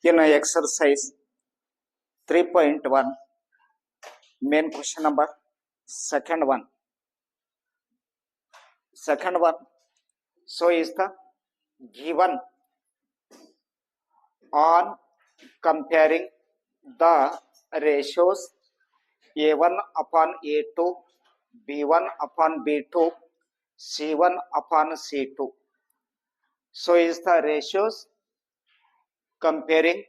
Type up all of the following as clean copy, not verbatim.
In exercise 3.1, main question number second one. So is the given on comparing the ratios A1 upon A2, B1 upon B2, C1 upon C2. So is the ratios comparing.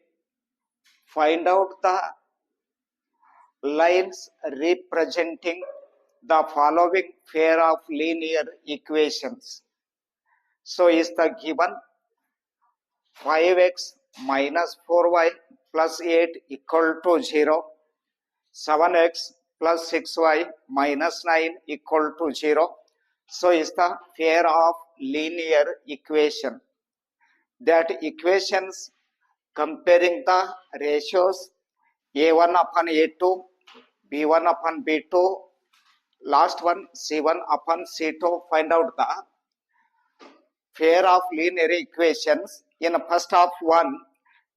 Find out the lines representing the following pair of linear equations. So is the given 5x minus 4y plus 8 equal to 0, 7x plus 6y minus 9 equal to 0. So is the pair of linear equation. That equations comparing the ratios A1 upon A2, B1 upon B2, last one C1 upon C2. Find out the pair of linear equations. In first of one,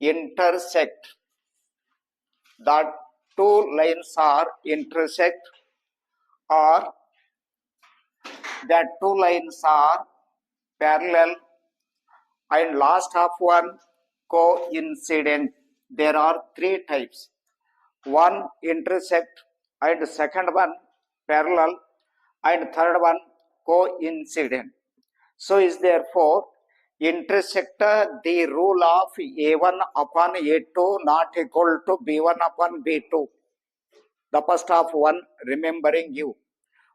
intersect. The two lines are intersect, or that two lines are parallel, and last of one, coincident. There are three types. One intersect, and second one parallel, and third one coincident. So is therefore intersect the rule of A1 upon A2 not equal to B1 upon B2. The first of one, remembering you.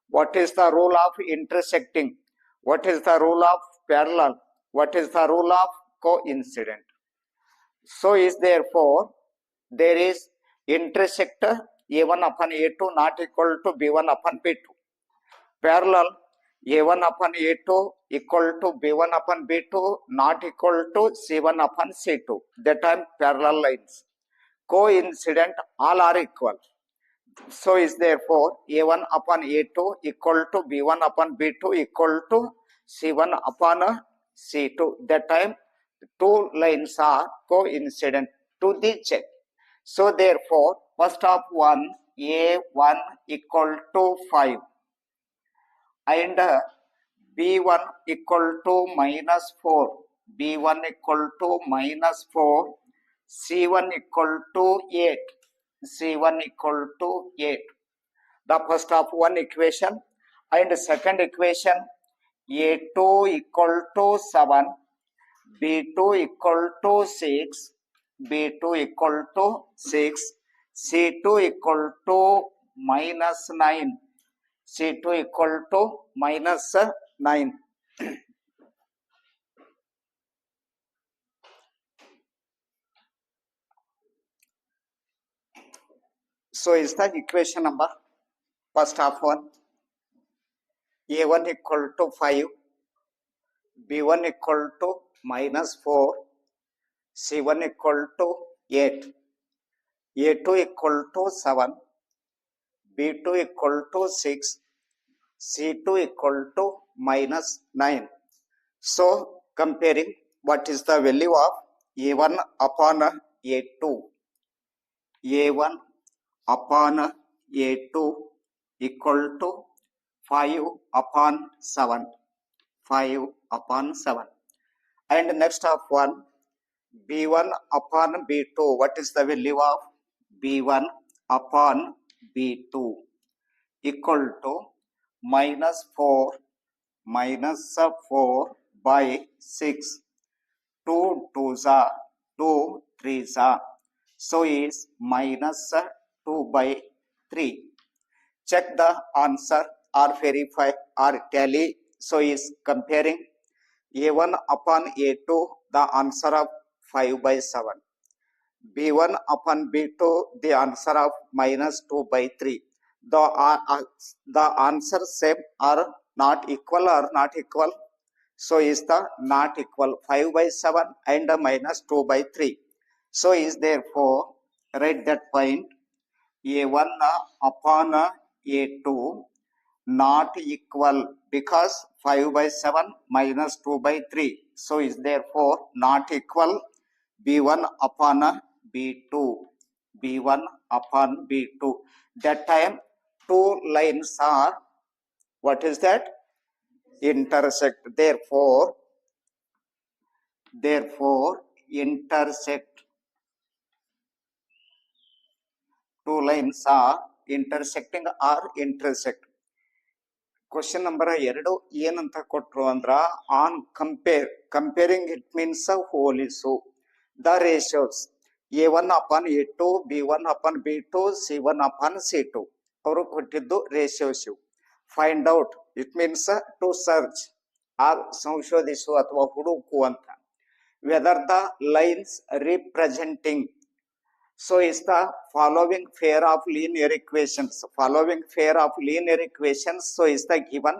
What is the rule of intersecting? What is the rule of parallel? What is the rule of coincident? So is therefore there is intersect A1 upon A2 not equal to B1 upon B2. Parallel A1 upon A2 equal to B1 upon B2 not equal to C1 upon C2. That time parallel lines. Coincident, all are equal. So is therefore A1 upon A2 equal to B1 upon B2 equal to C1 upon C2. That time two lines are coincident. To the check. So therefore first of one, A1 equal to 5 and B1 equal to minus 4, B1 equal to minus 4, C1 equal to 8, C1 equal to 8. The first of one equation, and second equation, A2 equal to 7, B2 equal to 6, B2 equal to 6, C2 equal to minus 9, C2 equal to minus 9. So is the equation number first of one, A1 equal to 5, B1 equal to minus 4, C1 equal to 8, A2 equal to 7, B2 equal to 6, C2 equal to minus 9. So comparing, what is the value of A1 upon A2? A1 upon A2 equal to 5 upon 7. 5 upon 7. And next of one, B1 upon B2. What is the value of B1 upon B2? Equal to minus 4 by 6. 2 2s are 2 3s are. So is minus 2 by 3. Check the answer or verify or tally. So is comparing A1 upon A2, the answer of 5 by 7. B1 upon B2, the answer of minus 2 by 3. The answer same or not equal or not equal? So is the not equal, 5 by 7 and minus 2 by 3. So is therefore write that point, A1 upon A2 not equal, because 5 by 7 minus 2 by 3. So is therefore not equal. B1 upon B2, B1 upon B2. That time two lines are, what is that? Intersect. Therefore, intersect. Two lines are intersecting or intersect. Question number 2 ಏನಂತ ಕೊಟ್ರು ಅಂದ್ರ on comparing it means ಹೋಲಿಸು the ratios A1 upon A2, B1 upon B2, C1 upon C2. ಅವರು ಕೊಟ್ಟಿದ್ದು ratios. Find out it means to search or ಸಂಶೋಧಿಸು ಅಥವಾ ಹುಡುಕು ಅಂತ. Whether the lines representing, so is the following pair of linear equations. Following pair of linear equations, so is the given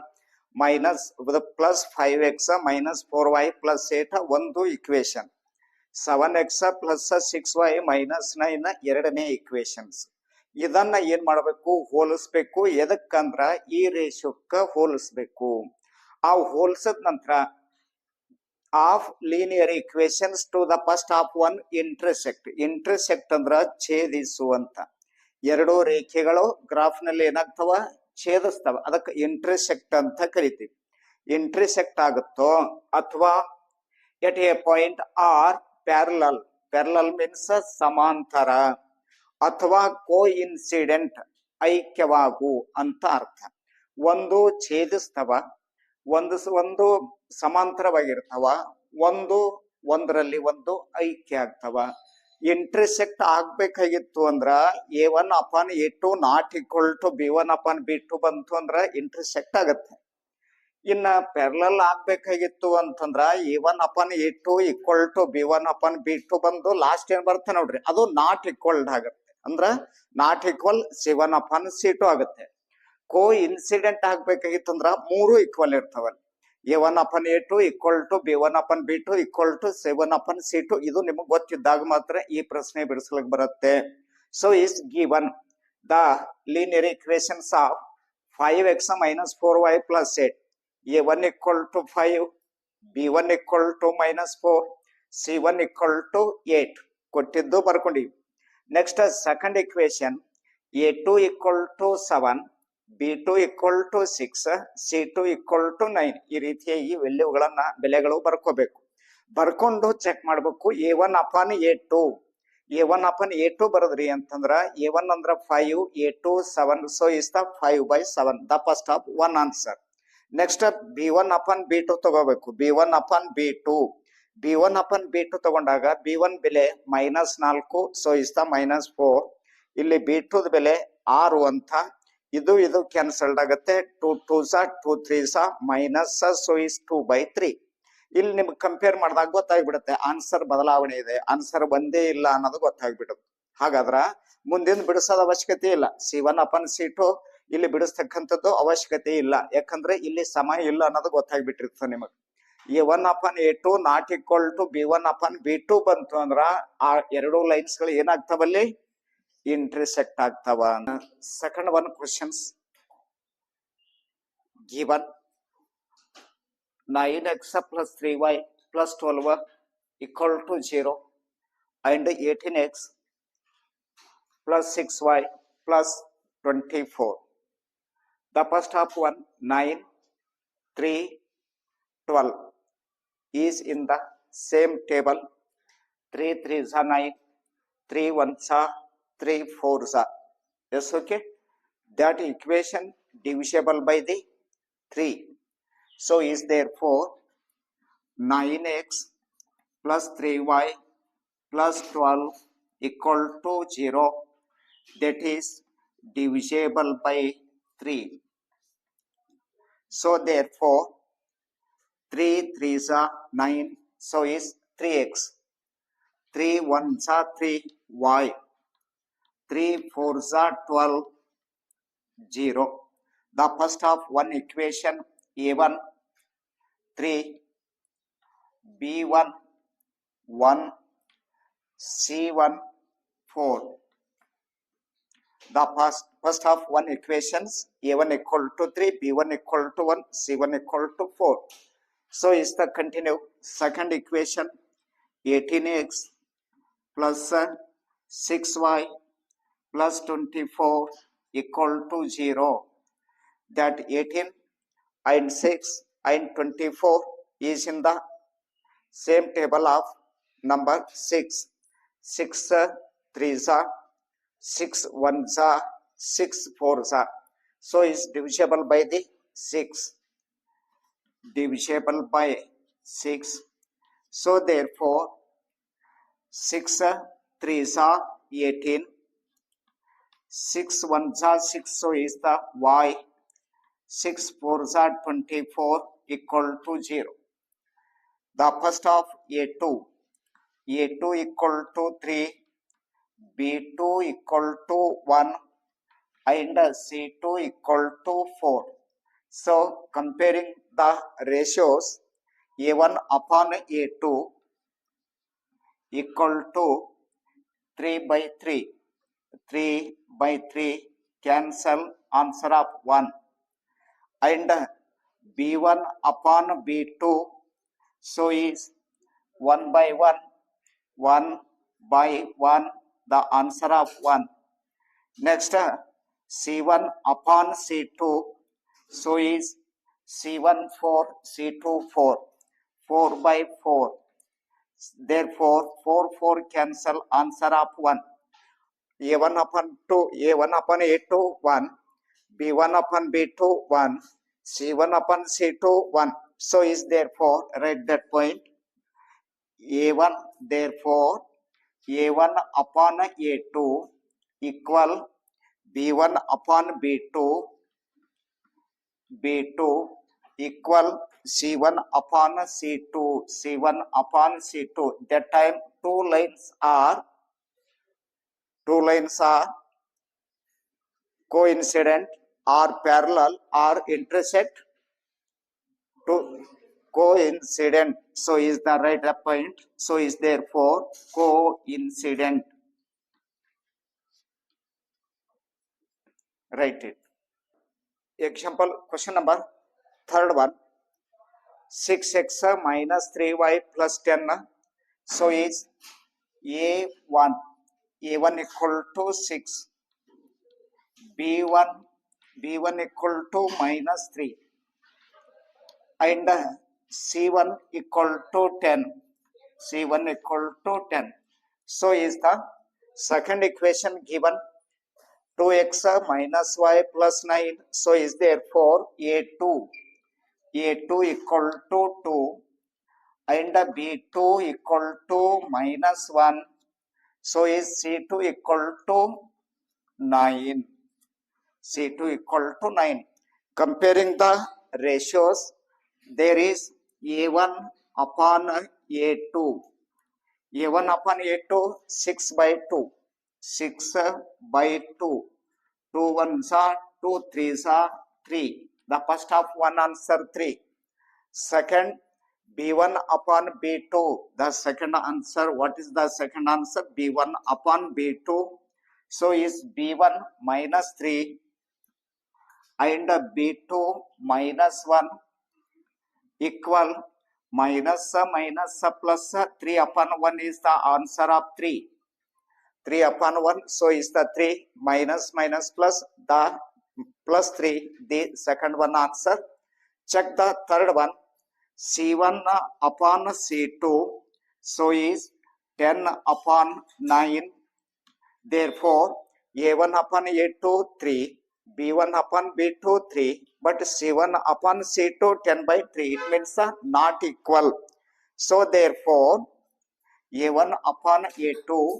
minus with plus 5x minus 4y plus 8 ಒಂದು equation, 7x plus 6y minus 9 ಎರಡನೇ equations. ಇದನ್ನ ಏನ್ ಮಾಡಬೇಕು? ಹೋಲಿಸ್ಬೇಕು. ಎದಕ್ಕಂದ್ರ ಈ ರೇಷಿಯೋಕ್ಕ ಹೋಲಿಸ್ಬೇಕು. ಆ ಹೋಲಿಸಿದ ನಂತರ of linear equations to the first of one intersect. Intersect ಅಂದ್ರ ಛೇದಿಸು ಅಂತ. ಎರಡು ರೇಖೆಗಳು ಗ್ರಾಫ್ ನಲ್ಲಿ ಏನಾಗ್ತವ? ಛೇದಿಸ್ತವ. ಅದಕ್ಕೆ ಇಂಟರ್ಸೆಕ್ಟ್ ಅಂತ ಕರಿತೀವಿ. ಇಂಟರ್ಸೆಕ್ಟ್ ಆಗುತ್ತೋ ಅಥವಾ at a point are parallel. Parallel means ಸಮಾಂತರ ಅಥವಾ ಕೋ ಇನ್ಸಿಡೆಂಟ್, ಐಕ್ಯವಾಗು ಅಂತ ಅರ್ಥ. ಒಂದು ಛೇದಿಸ್ತವ, ಒಂದು ಸಮಾಂತರವಾಗಿರ್ತಾವ, ಒಂದರಲ್ಲಿ ಒಂದು ಐಕ್ಯ ಆಗ್ತಾವ. ಇಂಟರ್ಸೆಕ್ಟ್ ಆಗ್ಬೇಕಾಗಿತ್ತು ಅಂದ್ರ A1 upon A2 not equal to B1 upon B2 ಬಂತು ಅಂದ್ರ ಇಂಟರ್ಸೆಕ್ಟ್ ಆಗತ್ತೆ. ಇನ್ನ ಪ್ಯಾರಲಲ್ ಆಗ್ಬೇಕಾಗಿತ್ತು ಅಂತಂದ್ರ A1 upon A2 equal to B1 upon B2 ಬಂದು ಲಾಸ್ಟ್ ಏನ್ ಬರುತ್ತೆ ನೋಡ್ರಿ, ಅದು ನಾಟ್ ಈಕ್ವಲ್ಡ್ ಆಗತ್ತೆ. ಅಂದ್ರ not equal C1 upon C2 ಆಗತ್ತೆ. ಕೋ ಇನ್ಸಿಡೆಂಟ್ ಆಗ್ಬೇಕಾಗಿತ್ತು ಅಂದ್ರ ಮೂರು ಈಕ್ವಲ್ ಇರ್ತಾವಲ್ಲಿ. A1 upon A2 equal to B1 upon B2 equal to C1 upon C2. ಇದು ನಿಮಗೆ ಗೊತ್ತಿದ್ದಾಗ ಮಾತ್ರ ಈ ಪ್ರಶ್ನೆ ಬಿಡಿಸ್ಲಿಕ್ಕೆ ಬರುತ್ತೆ. So is given the linear equations of 5x minus 4y plus 8. A1 equal to 5, B1 equal to minus 4, C1 equal to 8 ಕೊಟ್ಟಿದ್ದು ಬರ್ಕೊಂಡಿವಿ. Next second equation A2 equal to 7, B2 equal to 6, C2 equal to 9. ಈ ರೀತಿಯಾಗಿ ಬೆಲೆಗಳು ಬರ್ಕೋಬೇಕು. ಬರ್ಕೊಂಡು check ಮಾಡ್ಬೇಕು. A1 upon A2, A1 upon A2 ಬರದ್ರಿ ಅಂತಂದ್ರ A1 ಅಂದ್ರ 5, A2 7, so is the 5/7, the first of one answer. Next B1 upon B2 ತಗೋಬೇಕು. B1 upon B2 ತಗೊಂಡಾಗ B1 ಬೆಲೆ -4, so is the -4. ಇಲ್ಲಿ B2 ಬೆಲೆ 6 ಅಂತ. ಇದು ಕ್ಯಾನ್ಸಲ್ಡ್ ಆಗುತ್ತೆ. 2 2s 2 3s minus, so is 2/3. ಇಲ್ಲಿ ನಿಮ್ಗೆ ಕಂಪೇರ್ ಮಾಡಿದಾಗ ಗೊತ್ತಾಗ್ಬಿಡುತ್ತೆ ಆನ್ಸರ್ ಬದಲಾವಣೆ ಇದೆ, ಆನ್ಸರ್ ಒಂದೇ ಇಲ್ಲ ಅನ್ನೋದು ಗೊತ್ತಾಗ್ಬಿಡುತ್ತೆ. ಹಾಗಾದ್ರ ಮುಂದಿನ ಬಿಡಿಸೋದ ಅವಶ್ಯಕತೆ ಇಲ್ಲ. C1 upon C2 ಇಲ್ಲಿ ಬಿಡಿಸ್ತಕ್ಕಂಥದ್ದು ಅವಶ್ಯಕತೆ ಇಲ್ಲ, ಯಾಕಂದ್ರೆ ಇಲ್ಲಿ ಸಮ ಇಲ್ಲ ಅನ್ನೋದು ಗೊತ್ತಾಗ್ಬಿಟ್ಟಿರ್ತದೆ ನಿಮಗೆ. A1 upon A2 not equal to B1 upon B2 ಬಂತು ಅಂದ್ರ ಆ ಎರಡು ಲೈನ್ಸ್ ಗಳು ಏನಾಗ್ತಾವಲ್ಲಿ? intersect ಆಗ್ತಾವ. Second one questions given 9x plus 3y plus 12 equal to 0 and 18x plus 6y plus 24. The first of one 9, 3, 12 is in the same table. 3 3s are 9, 3 1s are 3 4s are. Yes, okay. That equation divisible by the 3. So is therefore 9x plus 3y plus 12 equal to 0. That is divisible by 3. So therefore 3 3s are 9. So is 3x. 3 1s are 3y. 3 4s are 12, 0. The first of one equation A1 3, B1 1, C1 4. The first of one equations A1 equal to 3, B1 equal to 1, C1 equal to 4. So is the continue second equation 18x plus 6y plus 24 equal to 0. That 18 and 6 and 24 is in the same table of number 6. 6 3s are 6 1s are 6 4s are. So is divisible by the 6. Divisible by 6. So therefore 6 3s are 18. 6 1s are 6. So is the y. 6 4s are 24 equal to 0. The first of A2 equal to 3, B2 equal to 1 and C2 equal to 4. So comparing the ratios, A1 upon A2 equal to 3 by 3. 3 by 3 cancel, answer of 1. And B1 upon B2, so is 1 by 1. 1 by 1, the answer of 1. Next, C1 upon C2, so is C1 4, C2 4. 4 by 4. Therefore, 4 cancel, answer of 1. A1 upon 2, A1 upon A2 1, B1 upon B2 1, C1 upon C2 1. So is therefore, write that point. A1 therefore A1 upon A2 equal B1 upon B2 equal C1 upon C1 upon C2. That time two lines are coincident or parallel or intersect to coincident. So is the right point. So is therefore coincident. Write it. Example question number third one. 6x minus 3y plus 10. So is A1 equal to 6. B1 equal to minus 3. And C1 equal to 10. C1 equal to 10. So is the second equation given. 2x minus y plus 9. So is therefore A2 equal to 2 and B2 equal to minus 1. So is C2 equal to 9. C2 equal to 9. Comparing the ratios, there is A1 upon A2. A1 upon A2, 6 by 2. 6 by 2. 2 1s are 2 3s are 3. The first of one answer 3. Second, B1 upon B2. The second answer, what is the second answer? B1 upon B2. So is B1 minus 3 and B2 minus 1 equal minus plus 3 upon 1 is the answer of 3. 3 upon 1, so is the 3 minus plus the plus 3, the second one answer. Check the third one. C1 upon C2, so is 10 upon 9. Therefore, A1 upon A2 3, B1 upon B2 3, but C1 upon C2 10 by 3. It means not equal. So therefore, A1 upon A2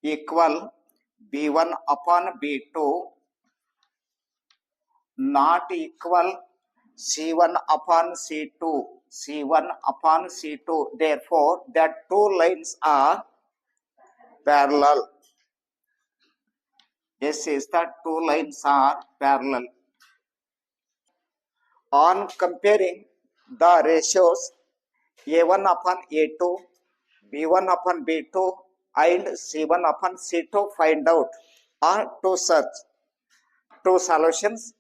equal B1 upon B2 not equal C1 upon C2. Therefore, that two lines are parallel. This is the two lines are parallel. On comparing the ratios A1 upon A2, B1 upon B2 and C1 upon C2, find out or to search two solutions.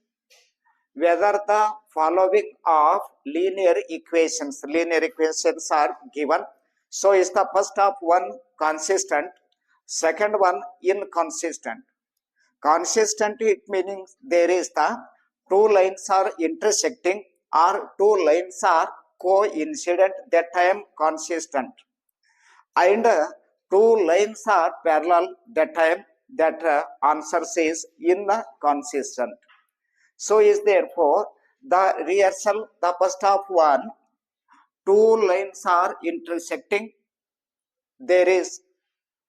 whether the following of linear equations are given. So is the first of one consistent, second one inconsistent. Consistent, it means there is the two lines are intersecting or two lines are coincident, that time consistent. And two lines are parallel, that time that answer says inconsistent. So is therefore the rehearsal, the first of one, two lines are intersecting, there is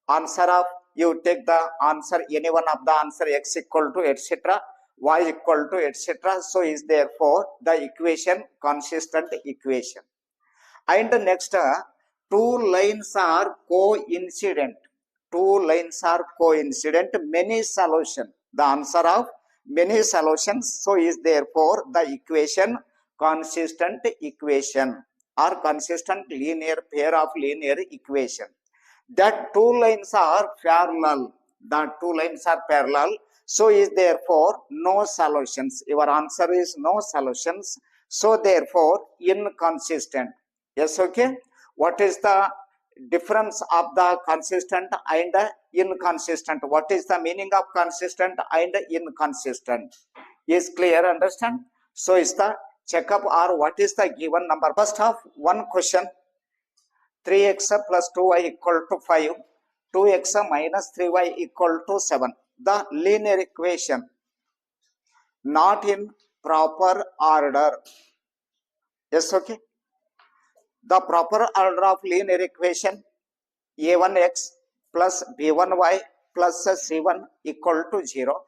answer of, you take the answer, any one of the answer, x equal to etc, y equal to etc. So is therefore the equation consistent equation. And next, two lines are coincident, two lines are coincident, many solution, the answer of many solutions. So is therefore the equation consistent equation or consistent linear pair of linear equation. That two lines are parallel, the two lines are parallel, so is therefore no solutions, your answer is no solutions, so therefore inconsistent. Yes, okay. What is the difference of the consistent and inconsistent? What is the meaning of consistent and inconsistent? Is clear, understand? So is the checkup or what is the given number? First of one question, 3x plus 2y equal to 5, 2x minus 3y equal to 7. The linear equation not in proper order. Yes, okay. The proper order of linear equation, a1x plus b1y plus c1 equal to 0,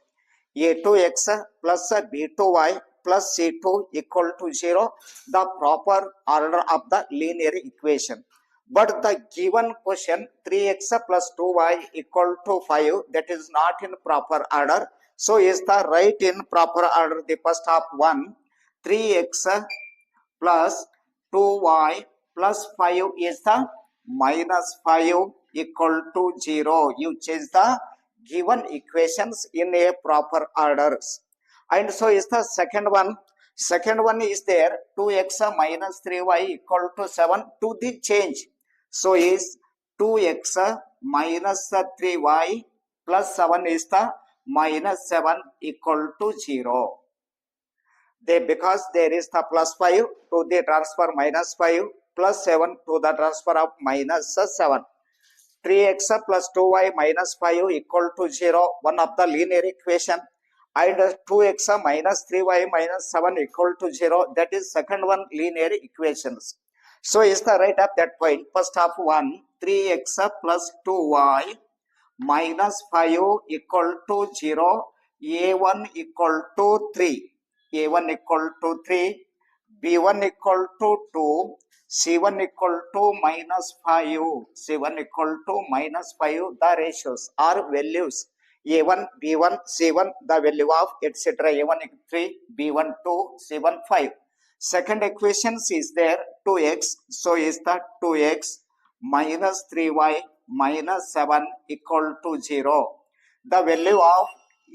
a2x plus b2y plus c2 equal to 0, the proper order of the linear equation. But the given question 3x plus 2y equal to 5, that is not in proper order. So is the right in proper order, the first of one, 3x plus 2y plus 5 is the minus 5 equal to 0. You change the given equations in a proper orders. And so is the second one. Second one is there, 2x minus 3y equal to 7, to the change. So is 2x minus 3y plus 7 is the minus 7 equal to 0. They, because there is the plus 5 to the transfer minus 5 plus 7 to the transfer of minus 7. 3x plus 2y minus 5 equal to 0, one of the linear equation. And 2x minus 3y minus 7 equal to 0, that is second one linear equations. So is the right at that point, first of one, 3x plus 2y minus 5 equal to 0, a1 equal to 3, a1 equal to 3, b1 equal to 2, c1 equal to minus 5, c1 equal to minus 5, the ratios are values, a1, b1, c1, the value of etc, a1 3, b1 2, c1 5. Second equation is there, 2x, so is the 2x minus 3y minus 7 equal to 0. The value of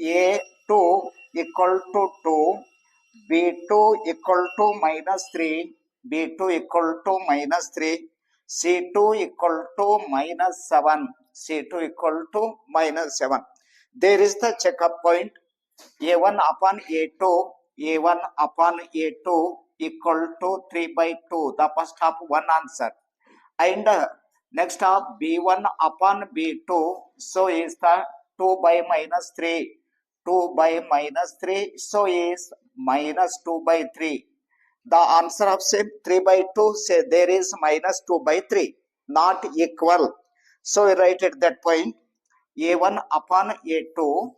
a2 equal to 2, b2 equal to minus 3, b2 equal to minus 3, c2 equal to minus 7, c2 equal to minus 7. There is the checkup point, a1 upon a2, a1 upon a2 equal to 3 by 2, the first of one answer. And next of b1 upon b2, so is the 2 by minus 3, 2 by minus 3, so is minus 2 by 3. The answer of same 3 by 2, say there is minus 2 by 3, not equal. So we write at that point, a1 upon a2,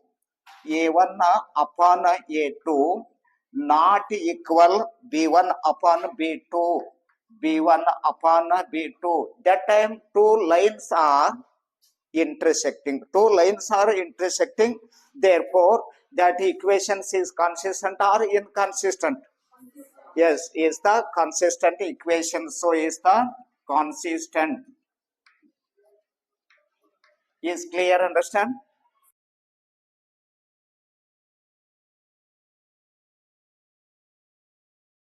a1 upon a2 not equal b1 upon b2, b1 upon b2. That time two lines are intersecting, two lines are intersecting, therefore that equation is consistent or inconsistent? Yes, is the consistent equation, so is the consistent. Is clear, understand?